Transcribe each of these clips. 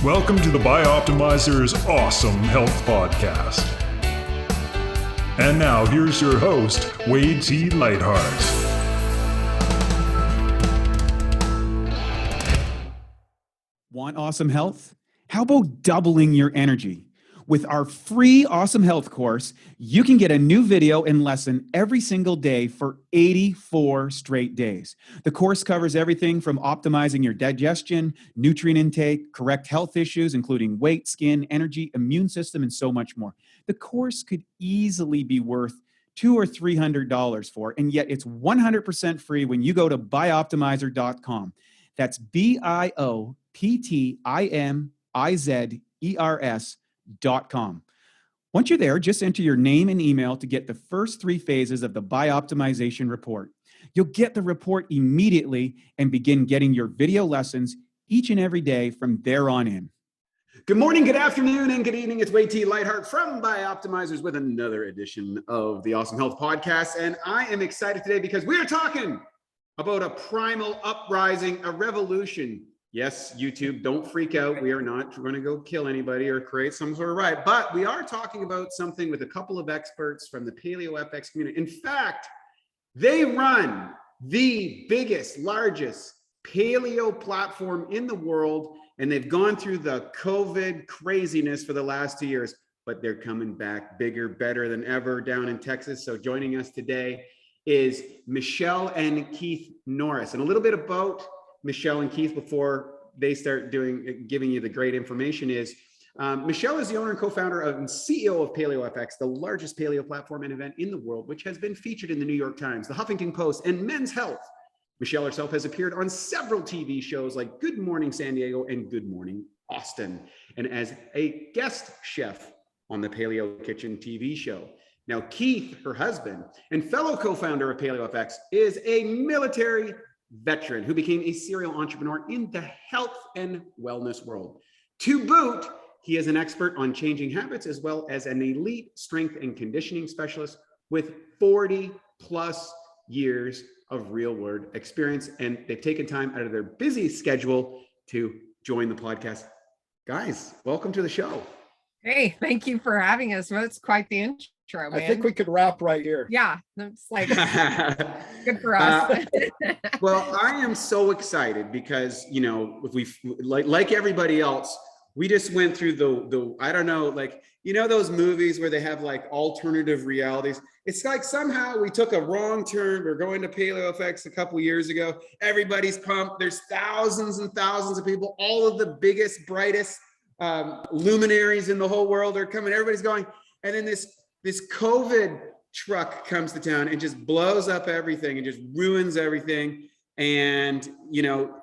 Welcome to the Bioptimizers Awesome Health Podcast. And now here's your host, Wade Lightheart. Want awesome health? How about doubling your energy? With our free Awesome Health course, you can get a new video and lesson every single day for 84 straight days. The course covers everything from optimizing your digestion, nutrient intake, correct health issues, including weight, skin, energy, immune system, and so much more. The course could easily be worth $200 or $300 for, and yet it's 100% free when you go to bioptimizer.com. That's bioptimizers.com. Once you're there, just enter your name and email to get the first 3 phases of the Bioptimization report. You'll get the report immediately and begin getting your video lessons each and every day from there on in. Good morning, good afternoon, and good evening. It's Wade Lightheart from Bioptimizers with another edition of the Awesome Health Podcast. And I am excited today because we are talking about a primal uprising, a revolution. Yes, YouTube, don't freak out. We are not going to go kill anybody or create some sort of riot, but we are talking about something with a couple of experts from the Paleofx community. In fact, they run the biggest, largest paleo platform in the world, and they've gone through the COVID craziness for the last 2 years, but they're coming back bigger, better than ever down in Texas. So joining us today is Michelle and Keith Norris. And a little bit about Michelle and Keith before they start giving you the great information is Michelle is the owner and co-founder and CEO of Paleofx, the largest paleo platform and event in the world, which has been featured in the New York Times, the Huffington Post, and Men's Health. Michelle herself has appeared on several TV shows like Good Morning San Diego and Good Morning Austin, and as a guest chef on the Paleo Kitchen TV show. Now, Keith, her husband and fellow co-founder of Paleofx, is a military veteran who became a serial entrepreneur in the health and wellness world. To boot, he is an expert on changing habits as well as an elite strength and conditioning specialist with 40 plus years of real world experience. And they've taken time out of their busy schedule to join the podcast. Guys, welcome to the show. Hey, thank you for having us. Well, it's quite the intro, man. I think we could wrap right here. Yeah, that's like good for us. Well, I am so excited because, you know, if we like everybody else, we just went through the I don't know, like, you know, those movies where they have like alternative realities. It's like somehow we took a wrong turn. We're going to Paleofx a couple years ago. Everybody's pumped. There's thousands and thousands of people. All of the biggest, brightest luminaries in the whole world are coming. Everybody's going. And then this COVID truck comes to town and just blows up everything and just ruins everything. And, you know,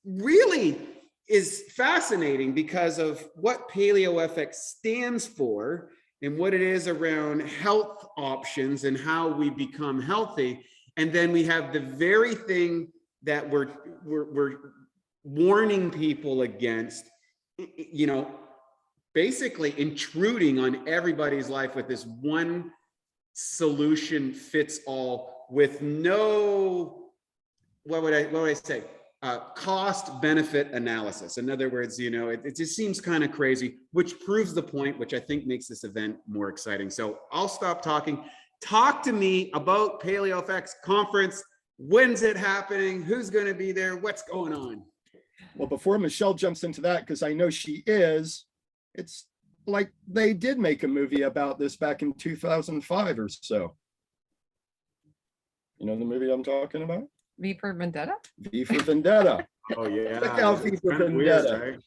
really is fascinating because of what Paleofx stands for and what it is around health options and how we become healthy. And then we have the very thing that we're warning people against, you know, basically intruding on everybody's life with this one solution fits all with no, what would I say? Cost benefit analysis. In other words, you know, it just seems kind of crazy, which proves the point, which I think makes this event more exciting. So I'll stop talking. Talk to me about Paleofx Conference. When's it happening? Who's going to be there? What's going on? Well, before Michelle jumps into that, because I know she is, it's like they did make a movie about this back in 2005 or so. You know the movie I'm talking about? V for Vendetta? V for Vendetta. Oh, yeah. Check out V for Vendetta. Weird, right?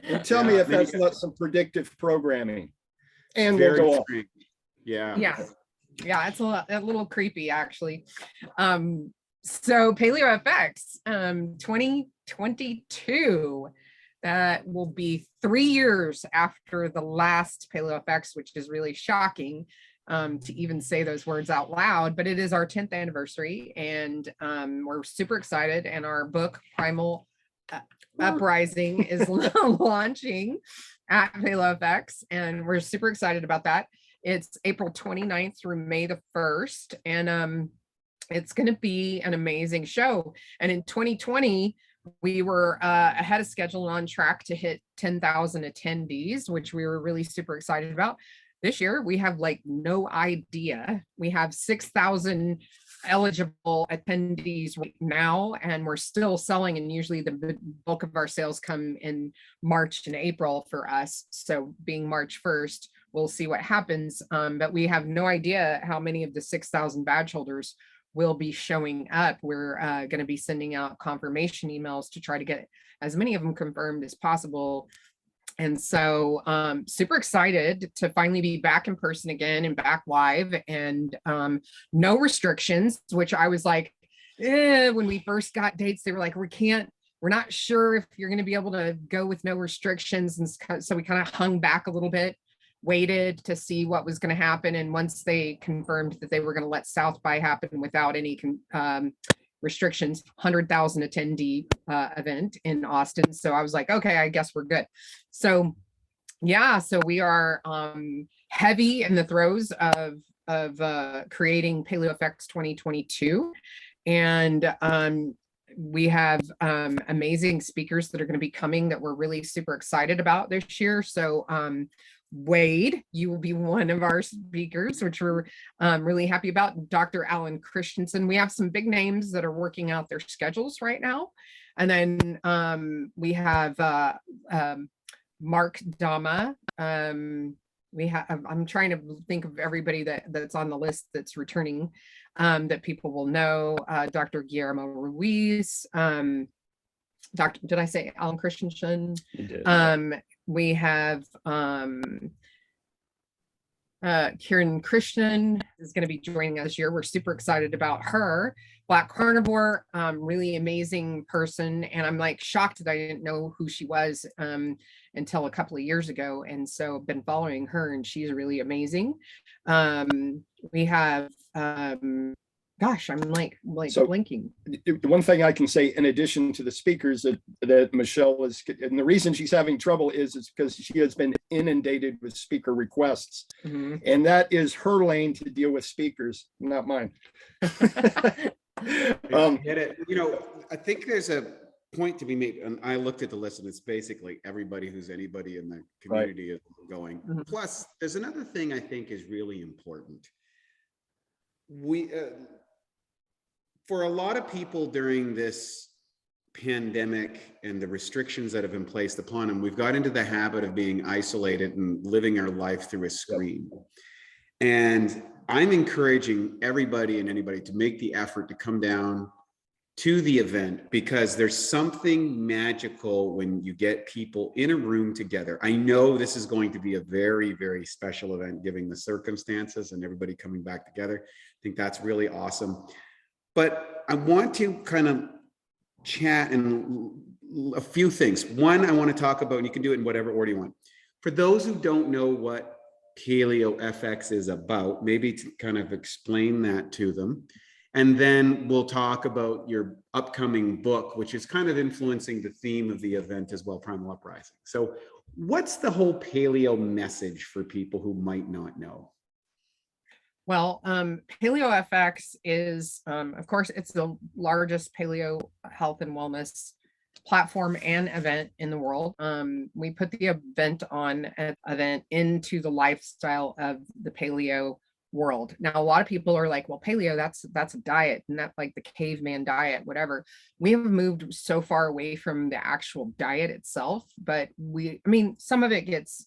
And tell me if that's not some predictive programming. And Very we'll go strange. Yeah. Yeah, it's a little creepy, actually. So Paleofx 2022, that will be 3 years after the last Paleofx, which is really shocking to even say those words out loud, but it is our 10th anniversary, and we're super excited. And our book, Primal Uprising, is launching at Paleofx, and we're super excited about that. It's April 29th through May the 1st, and it's going to be an amazing show. And in 2020, we were ahead of schedule and on track to hit 10,000 attendees, which we were really super excited about. This year, we have like no idea. We have 6,000 eligible attendees right now, and we're still selling. And usually the bulk of our sales come in March and April for us. So being March 1st, we'll see what happens. But we have no idea how many of the 6,000 badge holders will be showing up. We're going to be sending out confirmation emails to try to get as many of them confirmed as possible. And so super excited to finally be back in person again and back live, and no restrictions, which I was like, when we first got dates, they were like, we're not sure if you're going to be able to go with no restrictions. And so we kind of hung back a little bit, waited to see what was going to happen. And once they confirmed that they were going to let South by happen without any restrictions, 100,000 attendee event in Austin. So I was like, okay, I guess we're good. So yeah, so we are heavy in the throes of creating Paleofx 2022. And we have amazing speakers that are going to be coming that we're really super excited about this year. So Wade, you will be one of our speakers, which we're really happy about. Dr. Alan Christensen. We have some big names that are working out their schedules right now. And then we have Mark Dama. I'm trying to think of everybody that's on the list that's returning, that people will know. Dr. Guillermo Ruiz. Did I say Alan Christensen? You did. We have Kieran Christian is going to be joining us this year. We're super excited about her. Black Carnivore, really amazing person. And I'm like shocked that I didn't know who she was until a couple of years ago. And so I've been following her, and she's really amazing. We have, gosh, I'm like So, blinking. One thing I can say, in addition to the speakers that Michelle is, and the reason she's having trouble is because she has been inundated with speaker requests. Mm-hmm. And that is her lane to deal with speakers, not mine. Get it. You know, I think there's a point to be made, and I looked at the list, and it's basically everybody who's anybody in the community is going. Mm-hmm. Plus, there's another thing I think is really important. We for a lot of people during this pandemic and the restrictions that have been placed upon them, we've got into the habit of being isolated and living our life through a screen. And I'm encouraging everybody and anybody to make the effort to come down to the event, because there's something magical when you get people in a room together. I know this is going to be a very, very special event given the circumstances and everybody coming back together. I think that's really awesome. But I want to kind of chat and a few things. One, I want to talk about, and you can do it in whatever order you want. For those who don't know what Paleofx is about, maybe to kind of explain that to them. And then we'll talk about your upcoming book, which is kind of influencing the theme of the event as well, Primal Uprising. So what's the whole paleo message for people who might not know? Well, Paleofx is, of course, it's the largest paleo health and wellness platform and event in the world. We put the event into the lifestyle of the paleo world. Now, a lot of people are like, well, paleo, that's a diet, and that's like the caveman diet, whatever. We have moved so far away from the actual diet itself, but some of it gets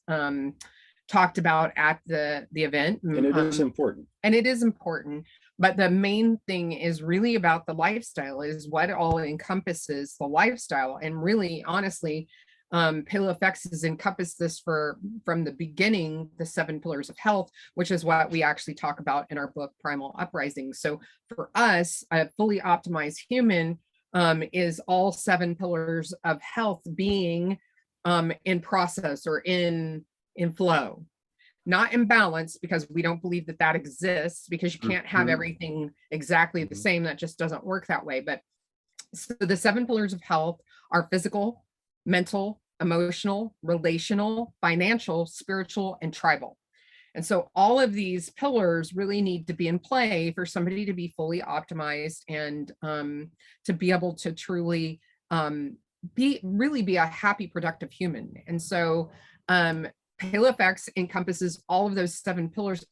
talked about at the event. And it is important. And it is important. But the main thing is really about the lifestyle, is what all encompasses the lifestyle. And really, honestly, Paleofx has encompassed this from the beginning, the 7 pillars of health, which is what we actually talk about in our book, Primal Uprising. So for us, a fully optimized human is all 7 pillars of health being in process or in flow. Not in balance, because we don't believe that exists, because you can't have everything exactly the same. That just doesn't work that way. But so the 7 pillars of health are physical, mental, emotional, relational, financial, spiritual, and tribal. And so all of these pillars really need to be in play for somebody to be fully optimized and to be able to truly be a happy, productive human. And so Paleofx encompasses all of those 7 pillars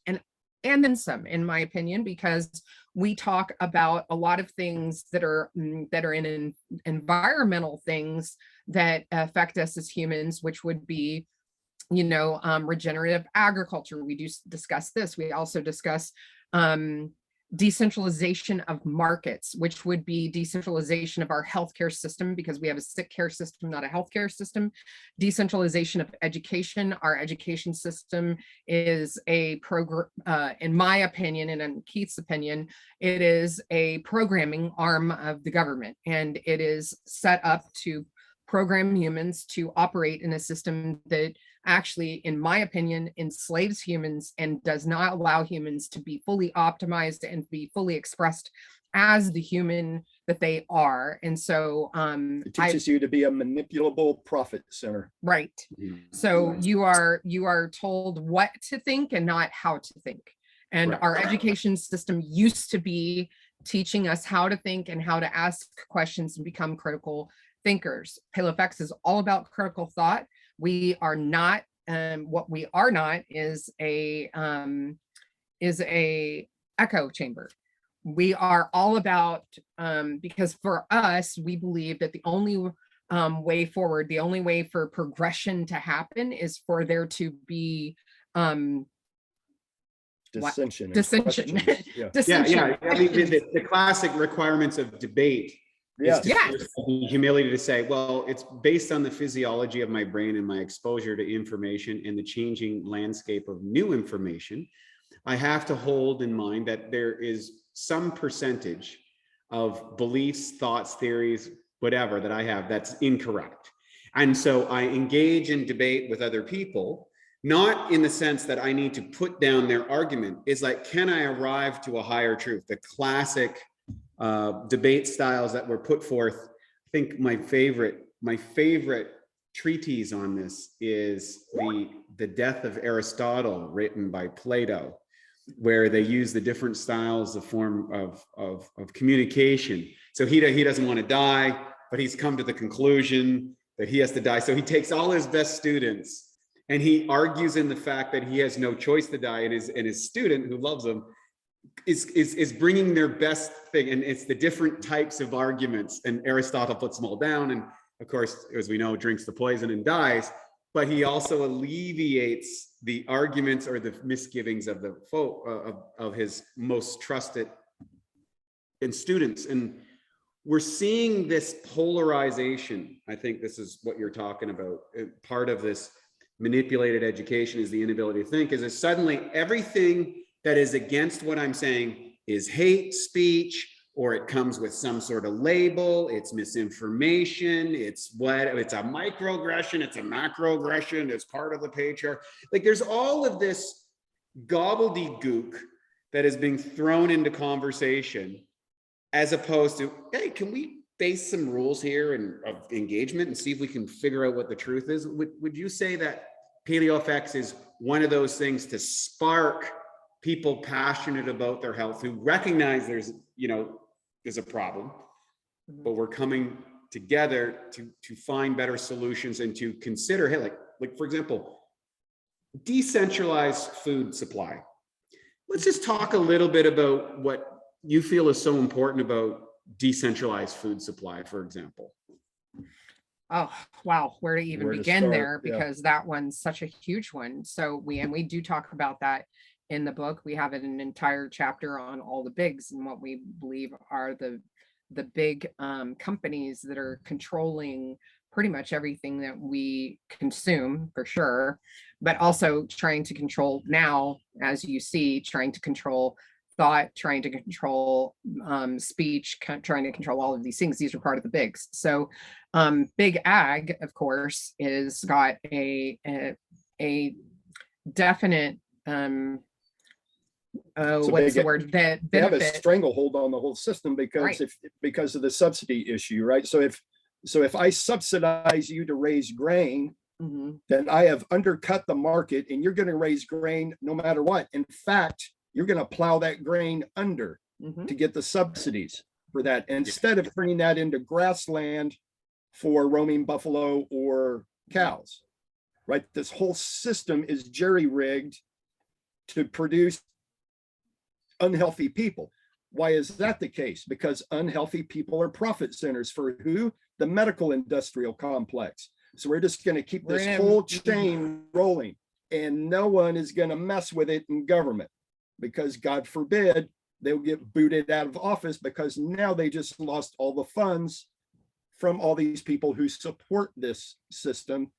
and then some, in my opinion, because we talk about a lot of things that are in environmental things that affect us as humans, which would be, regenerative agriculture. We do discuss this. We also discuss decentralization of markets, which would be decentralization of our healthcare system, because we have a sick care system, not a healthcare system. Decentralization of education. Our education system is a program, in my opinion, and in Keith's opinion, it is a programming arm of the government, and it is set up to program humans to operate in a system that actually, in my opinion, enslaves humans and does not allow humans to be fully optimized and be fully expressed as the human that they are. And so it teaches you to be a manipulable profit center. Right. So you are told what to think and not how to think. And our education system used to be teaching us how to think and how to ask questions and become critical thinkers. Paleofx is all about critical thought. We are not, what we are not is a echo chamber. We are all about, because for us, we believe that the only way forward, the only way for progression to happen is for there to be dissension. Dissension. Yeah. I mean, the classic requirements of debate is the humility to say, well, it's based on the physiology of my brain and my exposure to information and the changing landscape of new information. I have to hold in mind that there is some percentage of beliefs, thoughts, theories, whatever that I have that's incorrect. And so I engage in debate with other people, not in the sense that I need to put down their argument. It's like, can I arrive to a higher truth? The classic debate styles that were put forth. I think my favorite treatise on this is the Death of Aristotle, written by Plato, where they use the different styles of form of communication. So he doesn't want to die, but he's come to the conclusion that he has to die. So he takes all his best students and he argues in the fact that he has no choice to die, and his student, who loves him, is bringing their best thing, and it's the different types of arguments, and Aristotle puts them all down, and of course, as we know, drinks the poison and dies. But he also alleviates the arguments or the misgivings of the of his most trusted students. And we're seeing this polarization. I think this is what you're talking about. Part of this manipulated education is the inability to think, is that suddenly everything that is against what I'm saying is hate speech, or it comes with some sort of label. It's misinformation. It's a microaggression. It's a macroaggression. It's part of the patriarchy. Like, there's all of this gobbledygook that is being thrown into conversation, as opposed to, hey, can we base some rules here of engagement and see if we can figure out what the truth is? Would you say that Paleofx is one of those things to spark people passionate about their health, who recognize there's a problem, but we're coming together to find better solutions and to consider, hey, like for example, decentralized food supply. Let's just talk a little bit about what you feel is so important about decentralized food supply, for example. Oh, wow. Where to even begin there? Because that one's such a huge one. So we do talk about that in the book. We have an entire chapter on all the bigs and what we believe are the big companies that are controlling pretty much everything that we consume, for sure, but also trying to control now, as you see, trying to control thought, trying to control speech, trying to control all of these things. These are part of the bigs. So big ag, of course, is got a definite what's the word, that they have a stranglehold on the whole system, because because of the subsidy issue, right? So if I subsidize you to raise grain, then I have undercut the market, and you're going to raise grain no matter what. In fact, you're going to plow that grain under to get the subsidies for that, instead of turning that into grassland for roaming buffalo or cows, right? This whole system is jerry-rigged to produce unhealthy people. Why is that the case? Because unhealthy people are profit centers for who? The medical industrial complex. So we're just going to keep this whole chain rolling, and no one is going to mess with it in government, because God forbid they'll get booted out of office, because now they just lost all the funds from all these people who support this system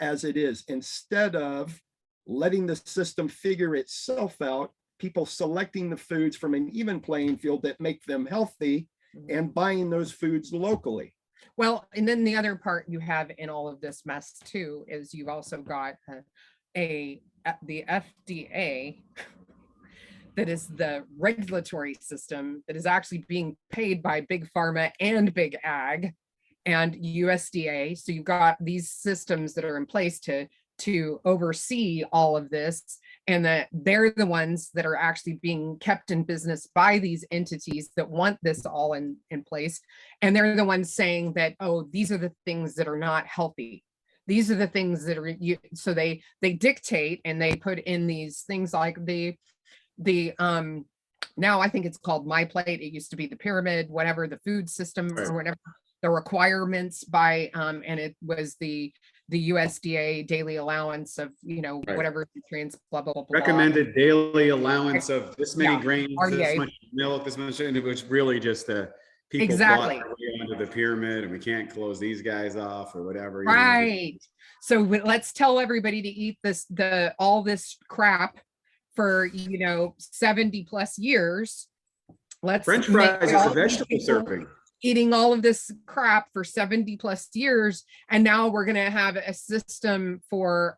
as it is. Instead of letting the system figure itself out, people selecting the foods from an even playing field that make them healthy and buying those foods locally. Well, and then the other part you have in all of this mess too is you've also got the FDA, that is the regulatory system that is actually being paid by big pharma and big ag and USDA. So you've got these systems that are in place to oversee all of this, and that they're the ones that are actually being kept in business by these entities that want this all in place. And they're the ones saying that, oh, these are the things that are not healthy. These are the things that are, so they dictate, and they put in these things like the now I think it's called My Plate. It used to be the pyramid, whatever, the food system or whatever, the requirements by, and it was the USDA daily allowance of, whatever nutrients, blah, blah, blah, blah. Recommended daily allowance of this many grains, this much milk, this much, and it was really just people exactly bought their way onto the pyramid, and we can't close these guys off or whatever. Right. So let's tell everybody to eat all this crap for 70 plus years. Let's French fries is a vegetable serving. Eating all of this crap for 70 plus years, and now we're going to have a system for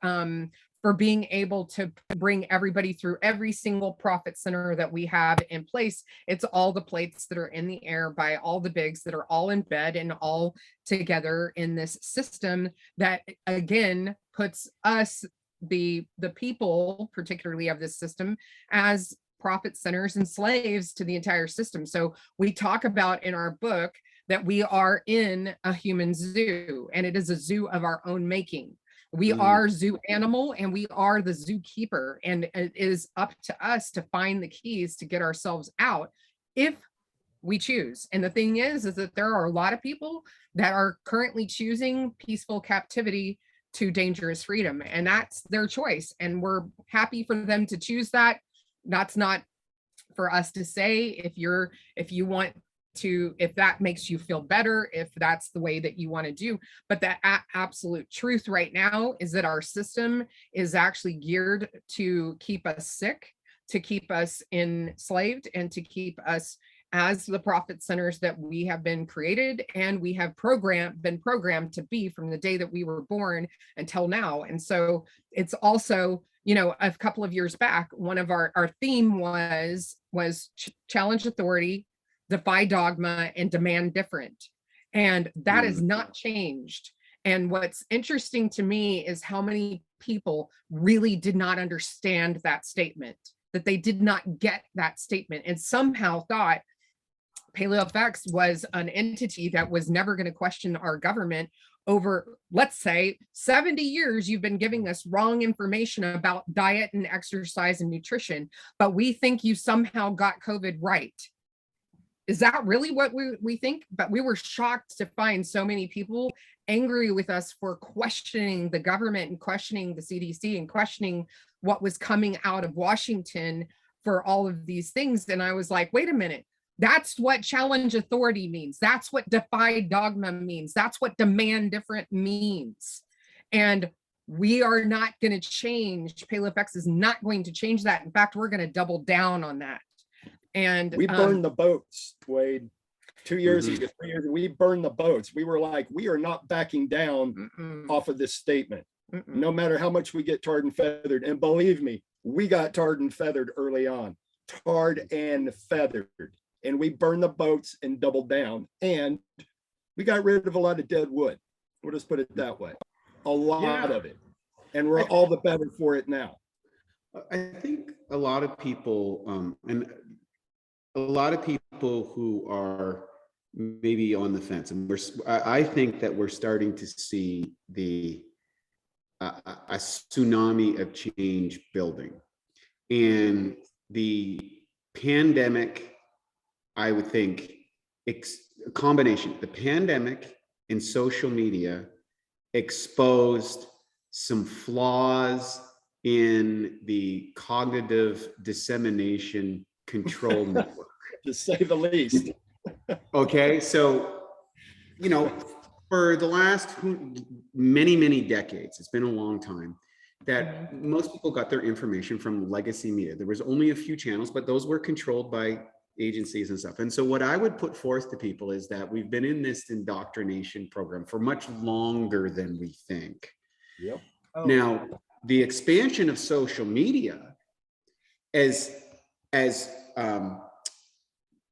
being able to bring everybody through every single profit center that we have in place. It's all the plates that are in the air by all the bigs that are all in bed and all together in this system that again puts us, the people particularly of this system, as profit centers and slaves to the entire system. So we talk about in our book that we are in a human zoo, and it is a zoo of our own making. We are zoo animal, and we are the zookeeper, and it is up to us to find the keys to get ourselves out if we choose. And the thing is that there are a lot of people that are currently choosing peaceful captivity to dangerous freedom, and that's their choice, and we're happy for them to choose that. That's not for us to say if you want to, if that makes you feel better, if that's the way that you want to do. But the absolute truth right now is that our system is actually geared to keep us sick, to keep us enslaved, and to keep us as the profit centers that we have been created and we have been programmed to be from the day that we were born until now. And so it's also, a couple of years back, one of our theme was challenge authority, defy dogma, and demand different. And that has not changed. And what's interesting to me is how many people really did not understand that statement, that they did not get that statement, and somehow thought Paleofx was an entity that was never going to question our government over, let's say, 70 years. You've been giving us wrong information about diet and exercise and nutrition, but we think you somehow got COVID right. Is that really what we think? But we were shocked to find so many people angry with us for questioning the government and questioning the CDC and questioning what was coming out of Washington for all of these things. And I was like, wait a minute. That's what challenge authority means. That's what defy dogma means. That's what demand different means. And we are not going to change. Paleofx is not going to change that. In fact, we're going to double down on that. And we burned the boats, Wade. 2 years ago, 3 years ago, we burned the boats. We were like, we are not backing down off of this statement, no matter how much we get tarred and feathered. And believe me, we got tarred and feathered early on, tarred and feathered. And we burned the boats and doubled down, and we got rid of a lot of dead wood. We'll just put it that way, a lot of it, and we're all the better for it now. I think a lot of people, and a lot of people who are maybe on the fence, and I think that we're starting to see a tsunami of change building, and the pandemic, I would think, a combination, the pandemic and social media exposed some flaws in the cognitive dissemination control network, to say the least. Okay, so, for the last many decades, it's been a long time, that most people got their information from legacy media. There was only a few channels, but those were controlled by agencies and stuff. And so what I would put forth to people is that we've been in this indoctrination program for much longer than we think. Yep. Now, the expansion of social media as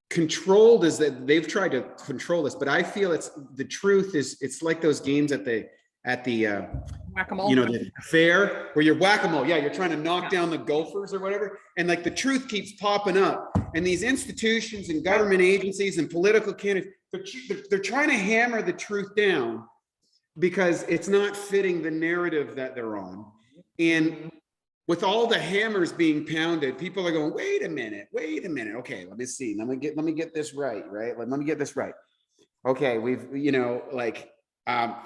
controlled as that, they've tried to control this, but I feel the truth is, it's like those games at the Whack-a-mole. the fair where you're whack-a-mole. Yeah, you're trying to knock down the gophers or whatever. And like the truth keeps popping up. And these institutions and government agencies and political candidates, they're trying to hammer the truth down because it's not fitting the narrative that they're on. And with all the hammers being pounded, people are going, wait a minute. Okay, let me see. Let me get this right? Let me get this right. Okay, we've,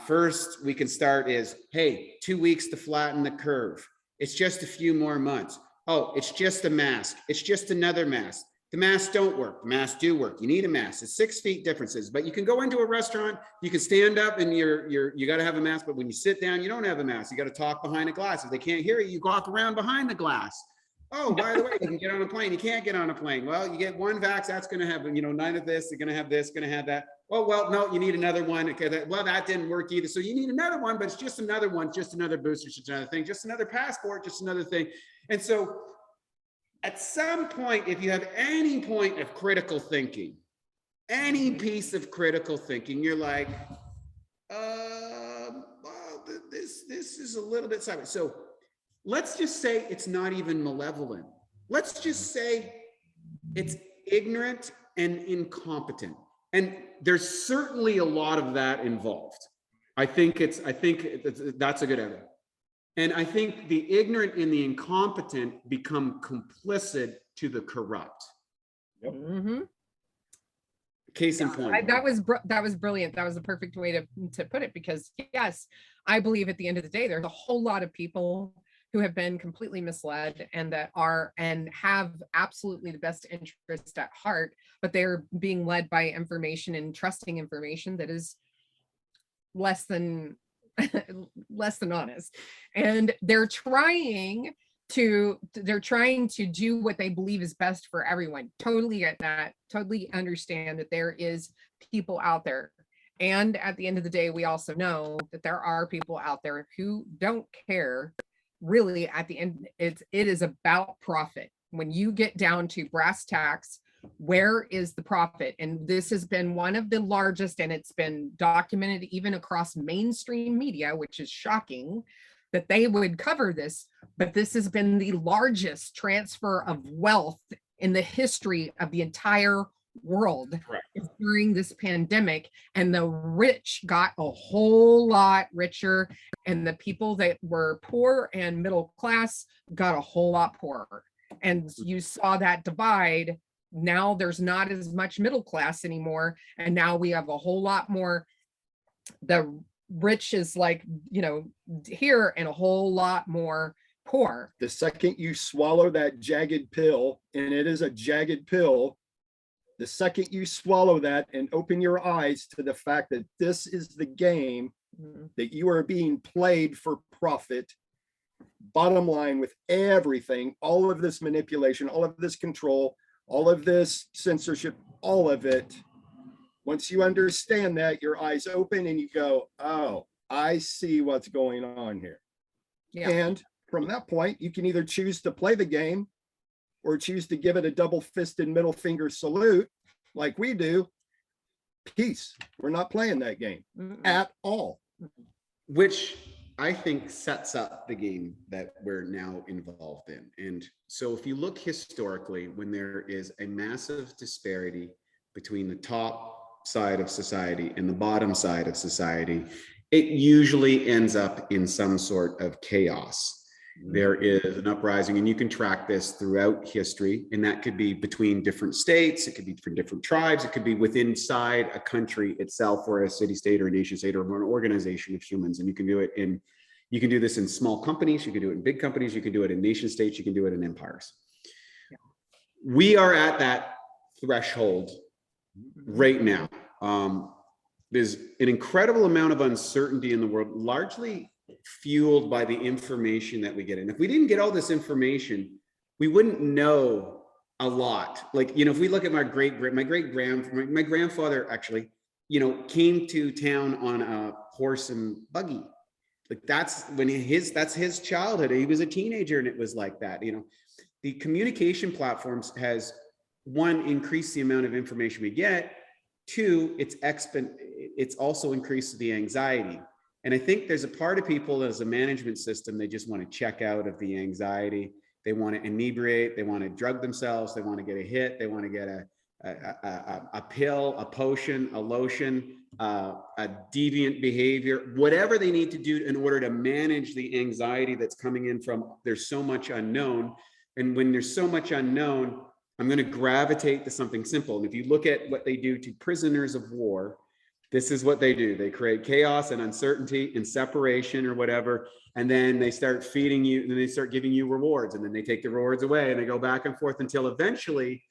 first we can start is, hey, 2 weeks to flatten the curve. It's just a few more months. Oh, it's just a mask. It's just another mask. The masks don't work. The masks do work. You need a mask. It's 6 feet differences, but you can go into a restaurant, you can stand up and you got to have a mask, but when you sit down, you don't have a mask. You got to talk behind a glass. If they can't hear you, you walk around behind the glass. Oh, by the way, you can get on a plane. You can't get on a plane. Well, you get one vax, that's going to have, 9 of this, they're going to have this, going to have that. Oh, well, no, you need another one. Okay, that didn't work either. So you need another one, but it's just another one, just another booster, just another thing, just another passport, just another thing. And so at some point, if you have any point of critical thinking, any piece of critical thinking, you're like, well, this is a little bit sideways. So let's just say it's not even malevolent. Let's just say it's ignorant and incompetent. And there's certainly a lot of that involved. I think that's a good evidence. And I think the ignorant and the incompetent become complicit to the corrupt. Yep. Mm-hmm. Case in point. That was brilliant. That was the perfect way to put it, because yes, I believe at the end of the day, there's a whole lot of people who have been completely misled and that are and have absolutely the best interest at heart, but they're being led by information and trusting information that is less than honest. And they're trying to do what they believe is best for everyone. Totally get that. Totally understand that there is people out there. And at the end of the day, we also know that there are people out there who don't care. Really, at the end, it is about profit. When you get down to brass tacks, where is the profit? And this has been one of the largest, and it's been documented even across mainstream media, which is shocking that they would cover this, but this has been the largest transfer of wealth in the history of the entire world. Correct. During this pandemic, and the rich got a whole lot richer, and the people that were poor and middle class got a whole lot poorer. And you saw that divide. Now there's not as much middle class anymore, and now we have a whole lot more. The rich is here, and a whole lot more poor. The second you swallow that jagged pill, and it is a jagged pill, the second you swallow that and open your eyes to the fact that this is the game, that you are being played for profit, bottom line, with everything, all of this manipulation, all of this control, all of this censorship, all of it. Once you understand that, your eyes open and you go, oh, I see what's going on here. Yeah. And from that point, you can either choose to play the game or choose to give it a double-fisted middle finger salute like we do. Peace. We're not playing that game at all. Which I think sets up the game that we're now involved in. And so if you look historically, when there is a massive disparity between the top side of society and the bottom side of society, it usually ends up in some sort of chaos. There is an uprising, and you can track this throughout history, and that could be between different states, it could be from different tribes, it could be within inside a country itself, or a city state or a nation state or an organization of humans. And you can do this in small companies, you can do it in big companies, you can do it in nation states, you can do it in empires. Yeah. We are at that threshold right now. There's an incredible amount of uncertainty in the world, largely fueled by the information that we get. And if we didn't get all this information, we wouldn't know a lot. Like, if we look at my grandfather actually, came to town on a horse and buggy. Like that's his childhood. He was a teenager and it was like that. The communication platforms has, one, increased the amount of information we get. Two, it's also increased the anxiety. And I think there's a part of people as a management system, they just want to check out of the anxiety. They want to inebriate, they want to drug themselves, they want to get a hit, they want to get a pill, a potion, a lotion, a deviant behavior, whatever they need to do in order to manage the anxiety that's coming in from there's so much unknown. And when there's so much unknown, I'm going to gravitate to something simple. And if you look at what they do to prisoners of war, this is what they do. They create chaos and uncertainty and separation or whatever. And then they start feeding you, and then they start giving you rewards, and then they take the rewards away, and they go back and forth until eventually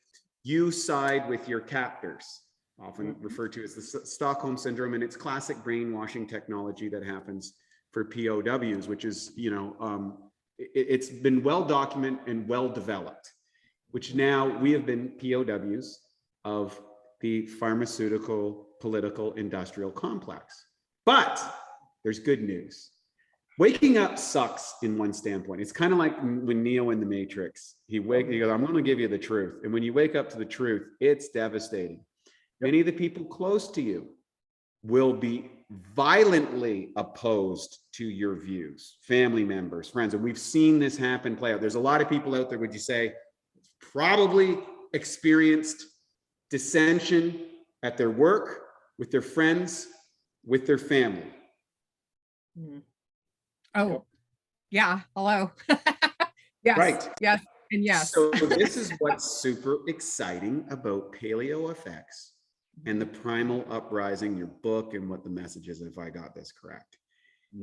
you side with your captors, often referred to as the Stockholm Syndrome. And it's classic brainwashing technology that happens for POWs, which is, it's been well documented and well developed, which now we have been POWs of the pharmaceutical, political, industrial complex. But there's good news. Waking up sucks in one standpoint. It's kind of like when Neo in the Matrix, he goes, I'm going to give you the truth. And when you wake up to the truth, it's devastating. Many of the people close to you will be violently opposed to your views, family members, friends. And we've seen this happen, play out. There's a lot of people out there, would you say, probably experienced dissension at their work, with their friends, with their family. Oh, yeah. Hello. Yes. Right. Yes. And yes. So this is what's super exciting about Paleofx and the Primal Uprising, your book, and what the message is, if I got this correct.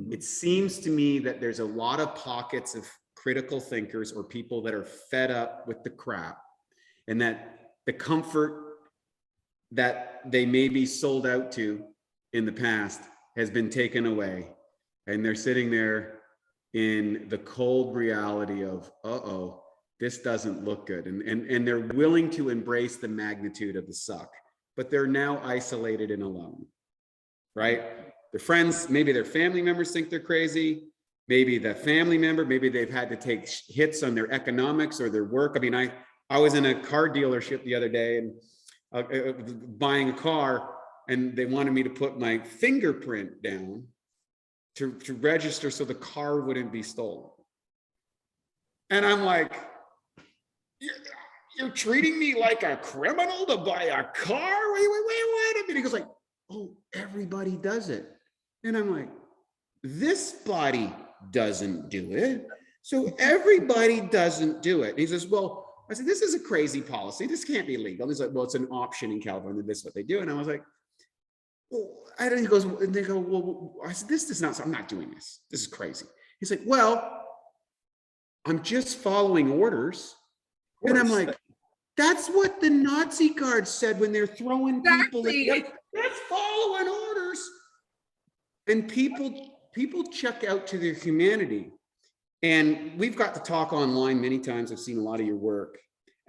It seems to me that there's a lot of pockets of critical thinkers or people that are fed up with the crap, and that the comfort that they may be sold out to in the past has been taken away. And they're sitting there in the cold reality of, this doesn't look good. And they're willing to embrace the magnitude of the suck, but they're now isolated and alone, right? Their friends, maybe their family members think they're crazy. Maybe the family member, maybe they've had to take hits on their economics or their work. I mean, I was in a car dealership the other day and buying a car, and they wanted me to put my fingerprint down to register so the car wouldn't be stolen. And I'm like, you're treating me like a criminal to buy a car? Wait a minute. He goes like, oh, everybody does it. And I'm like, this body doesn't do it, so everybody doesn't do it. And he says, well, I said, this is a crazy policy. This can't be legal. He's like, well, it's an option in California. This is what they do. And I was like, well, he goes, and they go, well, I said, this is not, I'm not doing this. This is crazy. He's like, well, I'm just following orders. And I'm like, that's what the Nazi guards said when they're throwing people. Like, that's following orders. And people check out to their humanity. And we've got to talk online many times. I've seen a lot of your work.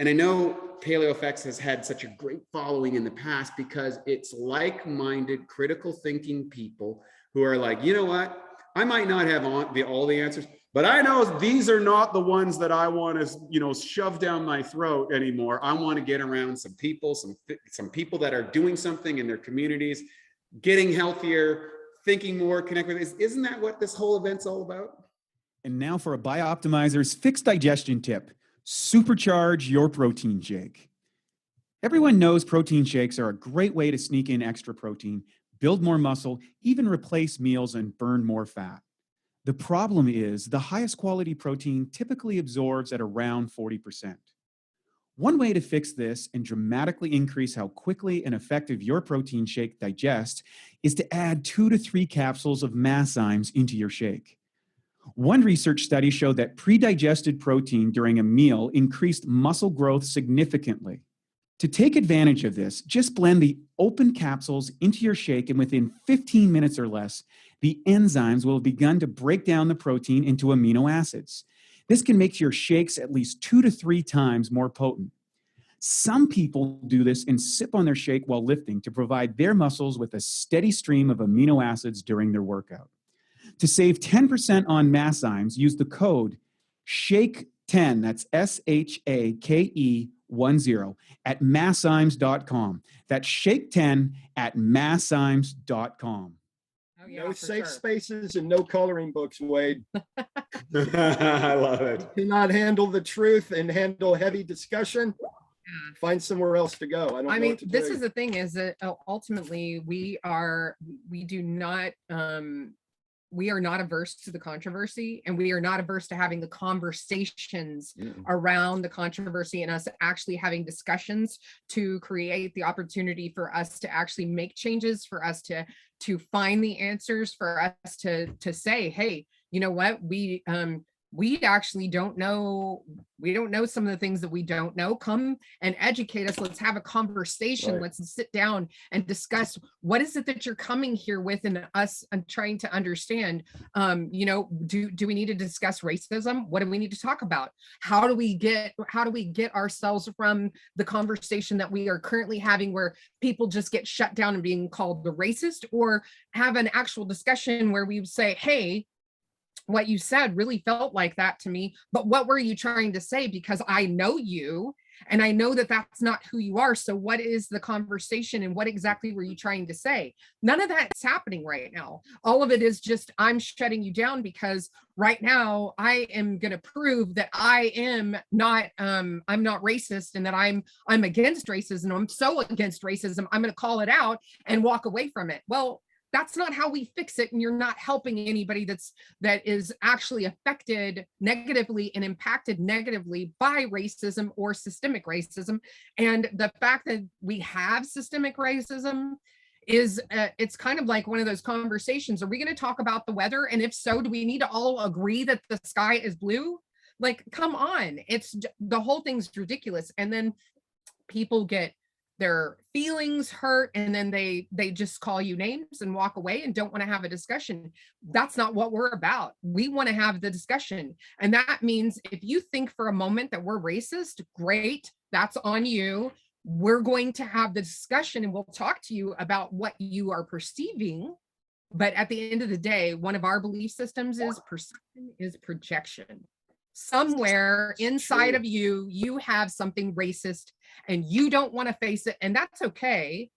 And I know Paleofx has had such a great following in the past because it's like-minded, critical thinking people who are like, you know what? I might not have all the answers, but I know these are not the ones that I want to, shove down my throat anymore. I want to get around some people, some people that are doing something in their communities, getting healthier, thinking more, connected. Isn't that what this whole event's all about? And now for a Bioptimizers fixed digestion tip. Supercharge your protein shake. Everyone knows protein shakes are a great way to sneak in extra protein, build more muscle, even replace meals and burn more fat. The problem is the highest quality protein typically absorbs at around 40%. One way to fix this and dramatically increase how quickly and effective your protein shake digests is to add 2 to 3 capsules of masszymes into your shake. One research study showed that pre-digested protein during a meal increased muscle growth significantly. To take advantage of this, just blend the open capsules into your shake, and within 15 minutes or less, the enzymes will have begun to break down the protein into amino acids. This can make your shakes at least 2 to 3 times more potent. Some people do this and sip on their shake while lifting to provide their muscles with a steady stream of amino acids during their workout. To save 10% on masszymes, use the code SHAKE10, that's SHAKE10, at masszymes.com. That's SHAKE10 at masszymes.com. Oh, yeah, No for safe sure. spaces and no coloring books, Wade. I love it. Cannot handle the truth and handle heavy discussion. Find somewhere else to go. I don't know I mean, what to this do. is the thing is that ultimately we are not averse to the controversy, and we are not averse to having the conversations around the controversy and us actually having discussions to create the opportunity for us to actually make changes, for us to find the answers, for us to say, hey, you know what, we actually don't know. We don't know some of the things that we don't know. Come and educate us. Let's have a conversation. Right. Let's sit down and discuss what is it that you're coming here with, and us and trying to understand. Do we need to discuss racism? What do we need to talk about? How do we get ourselves from the conversation that we are currently having, where people just get shut down and being called the racist, or have an actual discussion where we say, hey, what you said really felt like that to me, but what were you trying to say? Because I know you, and I know that that's not who you are. So what is the conversation, and what exactly were you trying to say? None of that's happening right now. All of it is just, I'm shutting you down because right now I am going to prove that I am not, I'm not racist, and that I'm against racism. I'm so against racism, I'm going to call it out and walk away from it. Well, that's not how we fix it, and you're not helping anybody that is actually affected negatively and impacted negatively by racism or systemic racism. And the fact that we have systemic racism is it's kind of like one of those conversations. Are we going to talk about the weather? And if so, do we need to all agree that the sky is blue? Like, come on, it's the whole thing's ridiculous. And then people get their feelings hurt, and then they just call you names and walk away and don't want to have a discussion. That's not what we're about. We want to have the discussion. And that means if you think for a moment that we're racist, great, that's on you. We're going to have the discussion, and we'll talk to you about what you are perceiving. But at the end of the day, one of our belief systems is perception is projection. Somewhere inside of you have something racist, and you don't want to face it, and that's okay.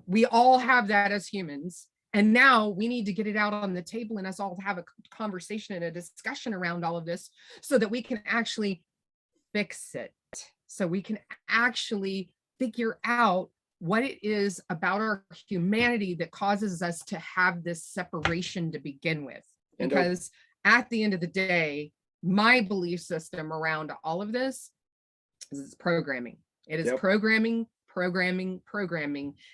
We all have that as humans, and now we need to get it out on the table, and us all have a conversation and a discussion around all of this, so that we can actually fix it, so we can actually figure out what it is about our humanity that causes us to have this separation to begin with. Because at the end of the day, my belief system around all of this is it's programming. It is programming,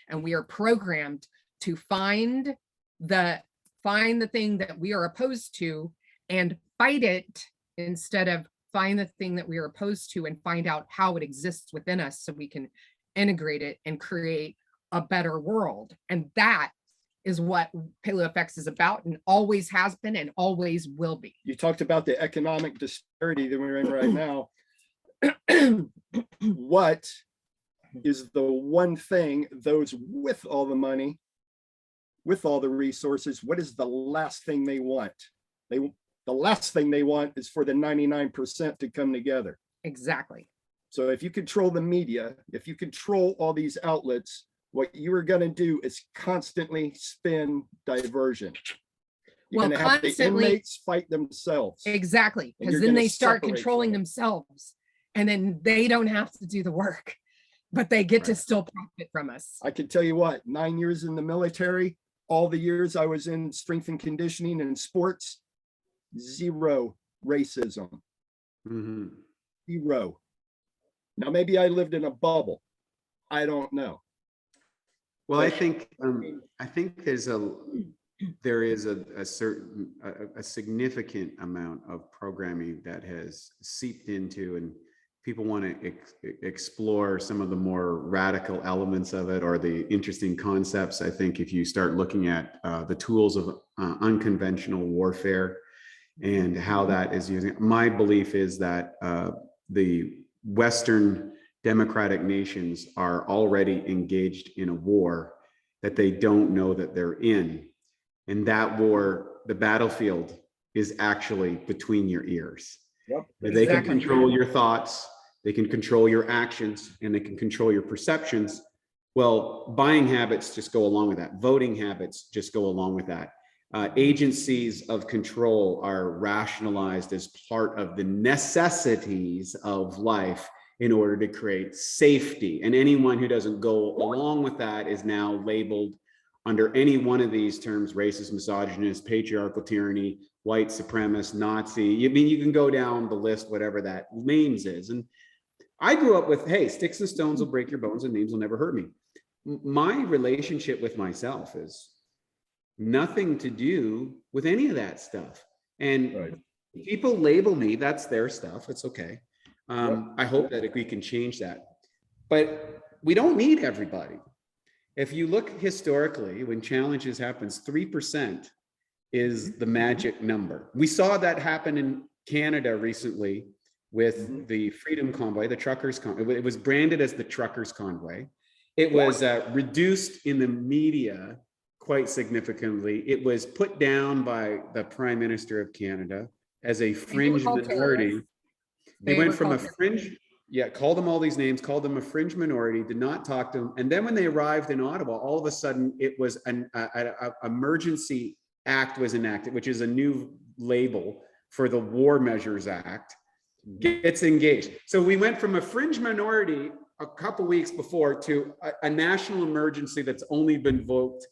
and we are programmed to find the thing that we are opposed to and fight it, instead of find the thing that we are opposed to and find out how it exists within us, so we can integrate it and create a better world. And that is what Paleofx is about, and always has been and always will be. You talked about the economic disparity that we're in right now. What is the one thing those with all the money, with all the resources, what is the last thing they want? The last thing they want is for the 99% to come together. Exactly. So if you control the media, if you control all these outlets, what you are going to do is constantly spin diversion. You're going to have the inmates fight themselves. Exactly, because then they start controlling themselves, and then they don't have to do the work. but they get to still profit from us. I can tell you what, 9 years in the military, all the years I was in strength and conditioning and sports, zero racism. Zero. Now, maybe I lived in a bubble. I don't know. Well, I think there is a significant amount of programming that has seeped into, and people want to explore some of the more radical elements of it or the interesting concepts. I think if you start looking at the tools of unconventional warfare and how that is using, my belief is that the Western democratic nations are already engaged in a war that they don't know that they're in. And that war, the battlefield, is actually between your ears. Yep. They can control your thoughts, they can control your actions, and they can control your perceptions. Well, buying habits just go along with that. Voting habits just go along with that. Agencies of control are rationalized as part of the necessities of life in order to create safety. And anyone who doesn't go along with that is now labeled under any one of these terms: racist, misogynist, patriarchal tyranny, white supremacist, Nazi. I mean, you can go down the list, whatever that names is. And I grew up with, hey, sticks and stones will break your bones and names will never hurt me. My relationship with myself is nothing to do with any of that stuff. And people label me, that's their stuff. It's okay. I hope that we can change that. But we don't need everybody. If you look historically, when challenges happens, 3% is the magic number. We saw that happen in Canada recently with the Freedom Convoy, the Truckers Convoy. It was branded as the Truckers Convoy. It was reduced in the media quite significantly. It was put down by the Prime Minister of Canada as a fringe minority. They went from a fringe, called them all these names, called them a fringe minority, did not talk to them. And then when they arrived in Ottawa, all of a sudden it was an emergency act was enacted, which is a new label for the War Measures Act, gets engaged. So we went from a fringe minority a couple weeks before to a national emergency that's only been invoked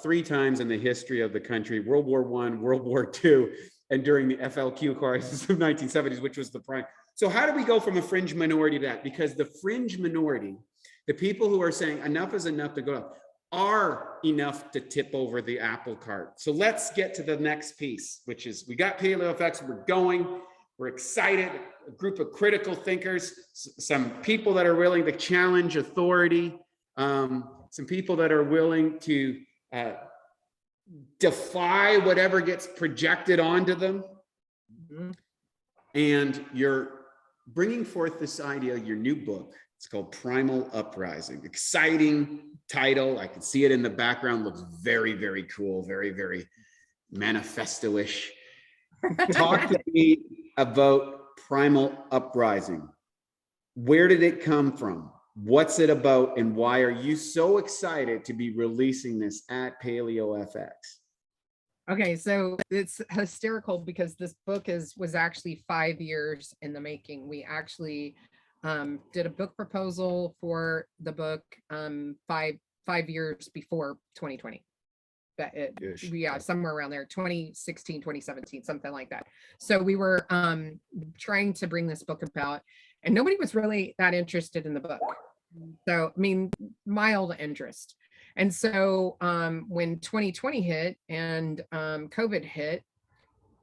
3 times in the history of the country: World War I, World War II, and during the FLQ crisis of 1970s, which was the prime. So how do we go from a fringe minority to that? Because the fringe minority, the people who are saying enough is enough to go up, are enough to tip over the apple cart. So let's get to the next piece, which is we got Paleofx, we're going, we're excited, a group of critical thinkers, some people that are willing to challenge authority, some people that are willing to defy whatever gets projected onto them. And you're bringing forth this idea, your new book. It's called Primal Uprising. Exciting title. I can see it in the background. Looks very, very cool. Very, very manifesto-ish. Talk to me about Primal Uprising. Where did it come from? What's it about? And why are you so excited to be releasing this at Paleofx? Okay, so it's hysterical because this book was actually 5 years in the making. We actually did a book proposal for the book 5 years before 2020. Somewhere around there, 2016, 2017, something like that. So we were trying to bring this book about, and nobody was really that interested in the book. So, I mean, mild interest. And so when 2020 hit and COVID hit,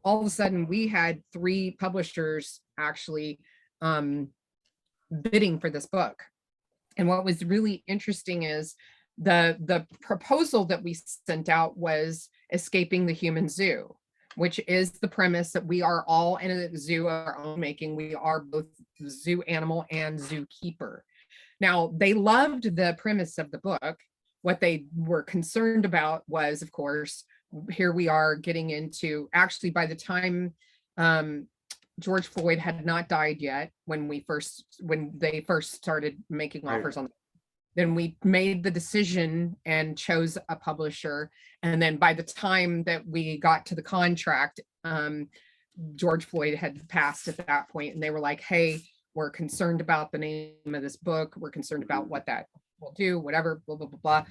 all of a sudden we had 3 publishers actually bidding for this book. And what was really interesting is the proposal that we sent out was escaping the human zoo, which is the premise that we are all in a zoo of our own making. We are both zoo animal and zookeeper. Now, they loved the premise of the book. What they were concerned about was, of course, here we are getting into, actually, by the time George Floyd had not died yet, when they first started making offers on, then we made the decision and chose a publisher. And then by the time that we got to the contract, George Floyd had passed at that point, and they were like, hey, We're concerned about the name of this book. We're concerned about what that will do, whatever, blah, blah, blah, blah.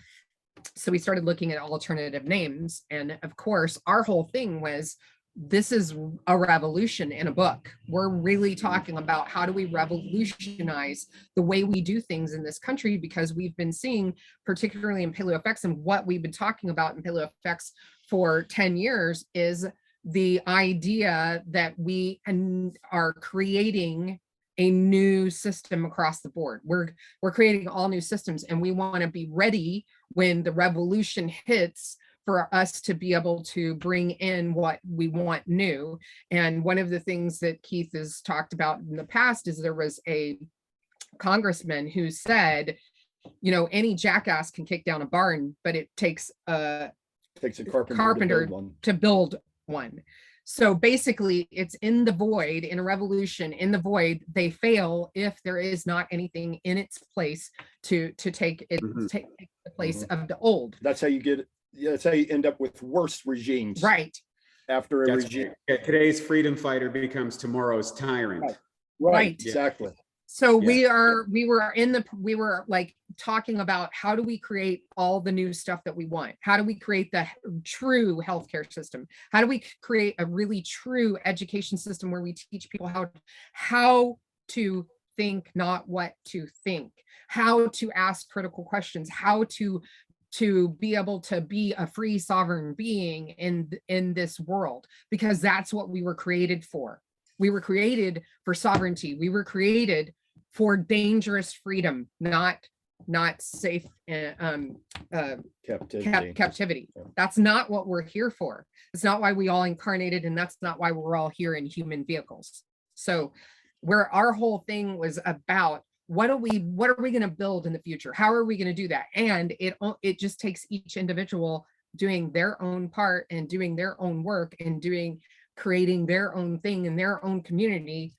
So we started looking at alternative names. And of course, our whole thing was, this is a revolution in a book. We're really talking about how do we revolutionize the way we do things in this country, because we've been seeing, particularly in Paleofx, and what we've been talking about in Paleofx for 10 years is the idea that we are creating a new system across the board. We're creating all new systems, and we want to be ready when the revolution hits for us to be able to bring in what we want new. And one of the things that Keith has talked about in the past is there was a congressman who said, you know, any jackass can kick down a barn, but it takes a carpenter to build one. So basically, it's in the void, in a revolution, in the void, they fail if there is not anything in its place to take it, take the place of the old. That's how you get it. Yeah, that's how you end up with worse regimes. Right. After a regime. Yeah, today's freedom fighter becomes tomorrow's tyrant. Right. Exactly. So we were like talking about, how do we create all the new stuff that we want? How do we create the true healthcare system? How do we create a really true education system where we teach people how to think, not what to think, how to ask critical questions, how to be able to be a free sovereign being in this world, because that's what we were created for. We were created for sovereignty. We were created for dangerous freedom, not safe captivity. That's not what we're here for. It's not why we all incarnated, and that's not why we're all here in human vehicles. So where our whole thing was about, what are we going to build in the future? How are we going to do that? And it just takes each individual doing their own part and doing their own work and creating their own thing in their own community,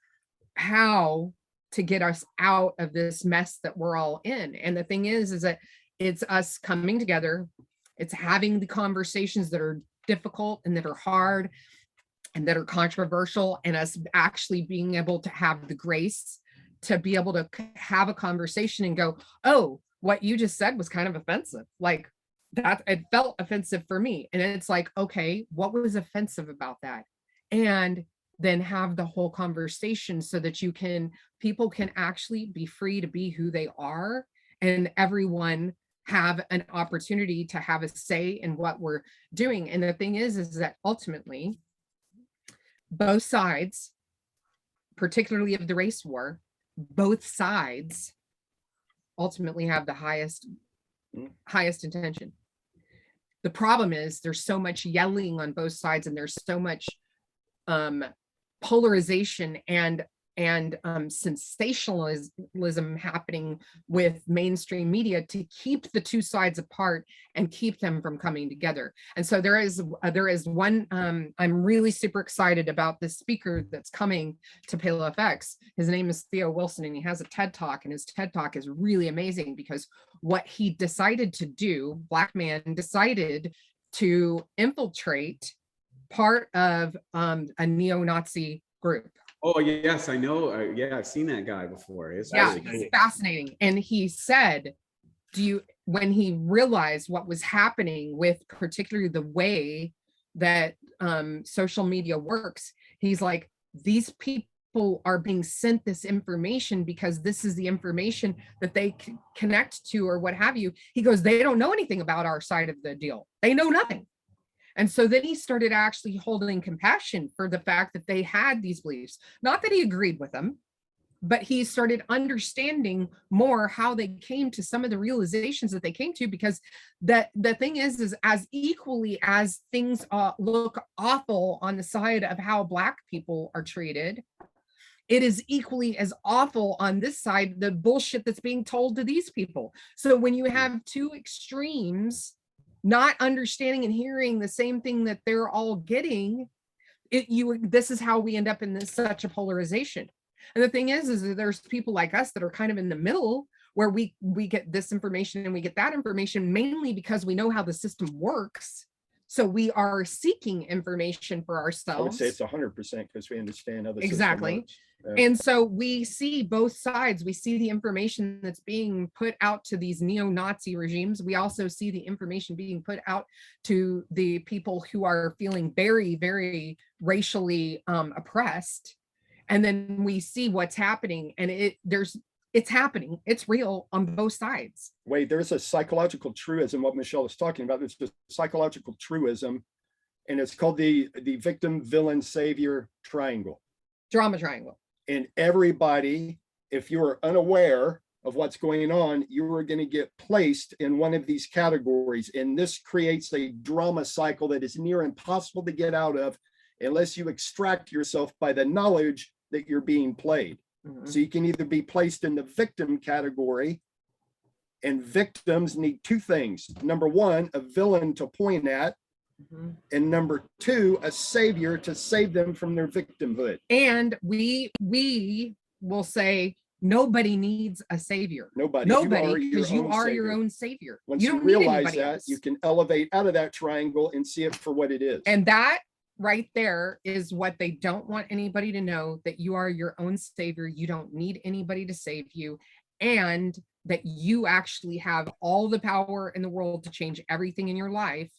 how to get us out of this mess that we're all in. And the thing is that it's us coming together. It's having the conversations that are difficult and that are hard and that are controversial, and us actually being able to have the grace to be able to have a conversation and go, oh, what you just said was kind of offensive. Like that, it felt offensive for me. And it's like, okay, what was offensive about that? And then have the whole conversation so that people can actually be free to be who they are, and everyone have an opportunity to have a say in what we're doing. And the thing is that ultimately both sides, particularly of the race war, both sides ultimately have the highest intention. The problem is there's so much yelling on both sides, and there's so much polarization and sensationalism happening with mainstream media to keep the two sides apart and keep them from coming together. And so there is one, I'm really super excited about this speaker that's coming to Paleofx. His name is Theo Wilson, and he has a TED Talk, and his TED Talk is really amazing because what he decided to do, Black man decided to infiltrate part of a neo-Nazi group. Oh, yes, I know. Yeah, I've seen that guy before. It's fascinating. And he said, when he realized what was happening with particularly the way that social media works, he's like, these people are being sent this information because this is the information that they connect to or what have you. He goes, they don't know anything about our side of the deal. They know nothing. And so then he started actually holding compassion for the fact that they had these beliefs. Not that he agreed with them, but he started understanding more how they came to some of the realizations that they came to, because the thing is as equally as things look awful on the side of how Black people are treated, it is equally as awful on this side, the bullshit that's being told to these people. So when you have two extremes not understanding and hearing the same thing that they're all getting, this is how we end up in such a polarization. And the thing is that there's people like us that are kind of in the middle, where we get this information and we get that information mainly because we know how the system works, So we are seeking information for I would ourselves. say it's 100% because we understand others Exactly. so much. Yeah. And so we see both sides. We see the information that's being put out to these neo-Nazi regimes. We also see the information being put out to the people who are feeling very, very racially oppressed. And then we see what's happening, and it's happening. It's real on both sides. Wait, there's a psychological truism, what Michelle is talking about. There's a psychological truism, and it's called the victim, villain, savior triangle. Drama triangle. And everybody, if you are unaware of what's going on, you are going to get placed in one of these categories. And this creates a drama cycle that is near impossible to get out of unless you extract yourself by the knowledge that you're being played. Mm-hmm. So you can either be placed in the victim category, and victims need two things. Number one, a villain to point at. Mm-hmm. And number two, a savior to save them from their victimhood. And we will say nobody needs a savior. Nobody, because you are your own savior. Once you realize that, you can elevate out of that triangle and see it for what it is. And that right there is what they don't want anybody to know, that you are your own savior. You don't need anybody to save you, and that you actually have all the power in the world to change everything in your life.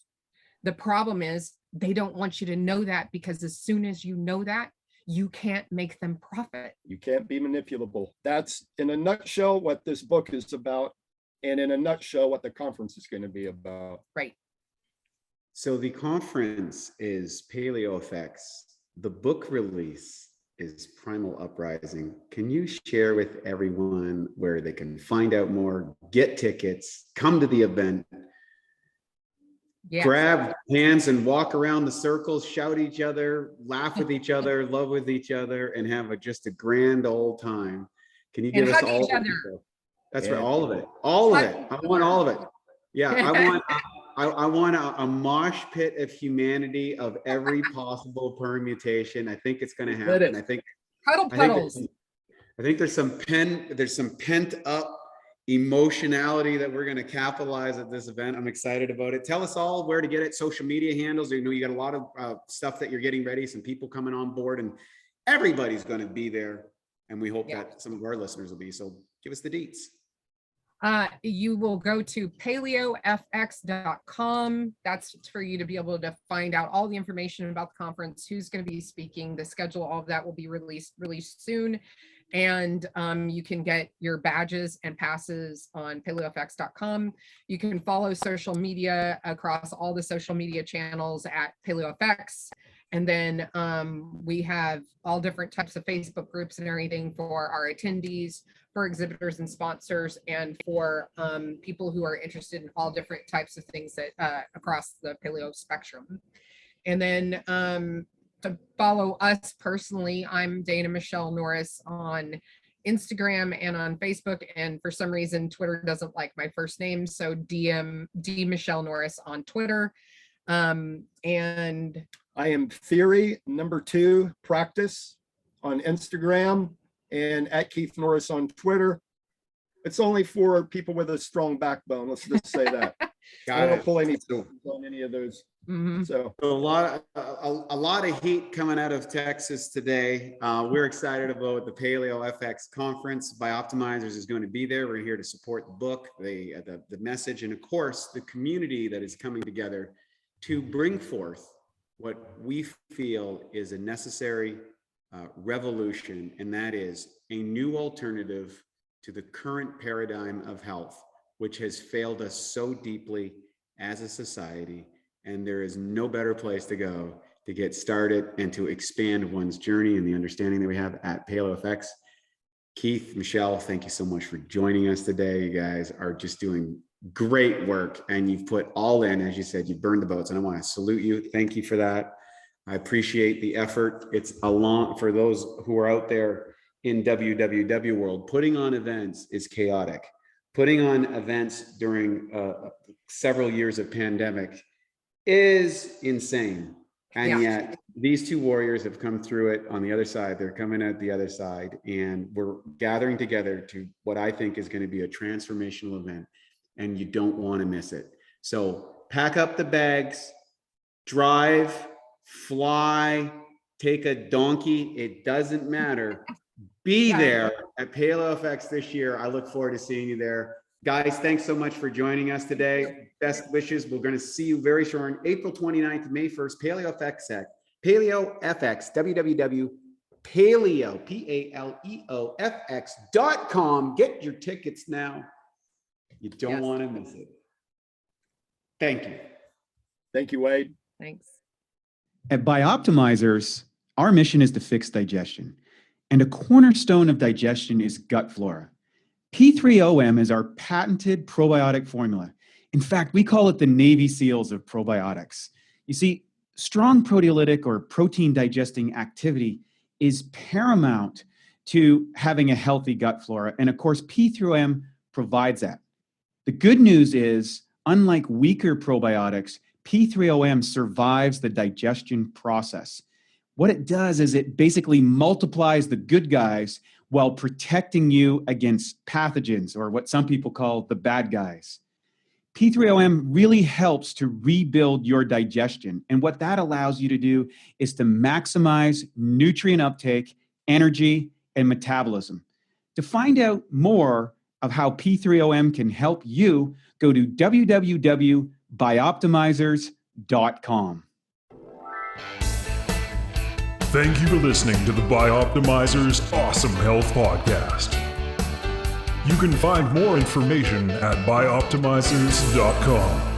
The problem is they don't want you to know that, because as soon as you know that, you can't make them profit. You can't be manipulable. That's in a nutshell what this book is about, and in a nutshell what the conference is going to be about. Right. So the conference is Paleofx. The book release is Primal Uprising. Can you share with everyone where they can find out more, get tickets, come to the event? Yes. Grab hands and walk around the circles, shout each other, laugh with each other, love with each other, and have just a grand old time. Can you give us all of it? That's right, all of it. All of it. I want all of it. Yeah, I want a mosh pit of humanity of every possible permutation. I think it's going to happen. I think there's some pent up emotionality that we're going to capitalize at this event. I'm excited about it. Tell us all where to get it, social media handles. You know, you got a lot of stuff that you're getting ready, some people coming on board, and everybody's going to be there. And we hope that some of our listeners will be. So give us the deets. You will go to paleofx.com. That's for you to be able to find out all the information about the conference, who's going to be speaking, the schedule, all of that will be released soon. And you can get your badges and passes on paleofx.com. You can follow social media across all the social media channels at Paleofx. And then we have all different types of Facebook groups and everything for our attendees, for exhibitors and sponsors, and for people who are interested in all different types of things that across the paleo spectrum. And then to follow us personally, I'm Dana Michelle Norris on Instagram and on Facebook. And for some reason, Twitter doesn't like my first name. So DM D Michelle Norris on Twitter. And I am Theory #2 Practice on Instagram, and at Keith Norris on Twitter. It's only for people with a strong backbone. Let's just say that. I don't pull any on any of those. Mm-hmm. So a lot of heat coming out of Texas today. We're excited about the Paleofx Conference. Bioptimizers is going to be there. We're here to support the book, the message, and of course the community that is coming together to bring forth what we feel is a necessary revolution, and that is a new alternative to the current paradigm of health, which has failed us so deeply as a society. And there is no better place to go to get started and to expand one's journey and the understanding that we have at Paleofx. Keith, Michelle, thank you so much for joining us today. You guys are just doing great work, and you've put all in, as you said, you burned the boats, and I want to salute you. Thank you for that. I appreciate the effort. It's a long, for those who are out there in WWW world, putting on events is chaotic. Putting on events during several years of pandemic is insane. And yet these two warriors have come through it on the other side. They're coming out the other side, and we're gathering together to what I think is going to be a transformational event, and you don't want to miss it. So pack up the bags, drive, fly, take a donkey, it doesn't matter. Be there at Paleofx this year. I look forward to seeing you there. Guys, thanks so much for joining us today. Best wishes. We're going to see you very soon, April 29th, May 1st, Paleofx, www.paleofx.com. Get your tickets now. You don't want to miss it. Thank you. Thank you, Wade. Thanks. At Bioptimizers, our mission is to fix digestion. And a cornerstone of digestion is gut flora. P3OM is our patented probiotic formula. In fact, we call it the Navy SEALs of probiotics. You see, strong proteolytic or protein digesting activity is paramount to having a healthy gut flora. And of course, P3OM provides that. The good news is, unlike weaker probiotics, P3OM survives the digestion process. What it does is it basically multiplies the good guys while protecting you against pathogens, or what some people call the bad guys. P3OM really helps to rebuild your digestion. And what that allows you to do is to maximize nutrient uptake, energy, and metabolism. To find out more of how P3OM can help you, go to www.bioptimizers.com. Thank you for listening to the Bioptimizers Awesome Health Podcast. You can find more information at bioptimizers.com.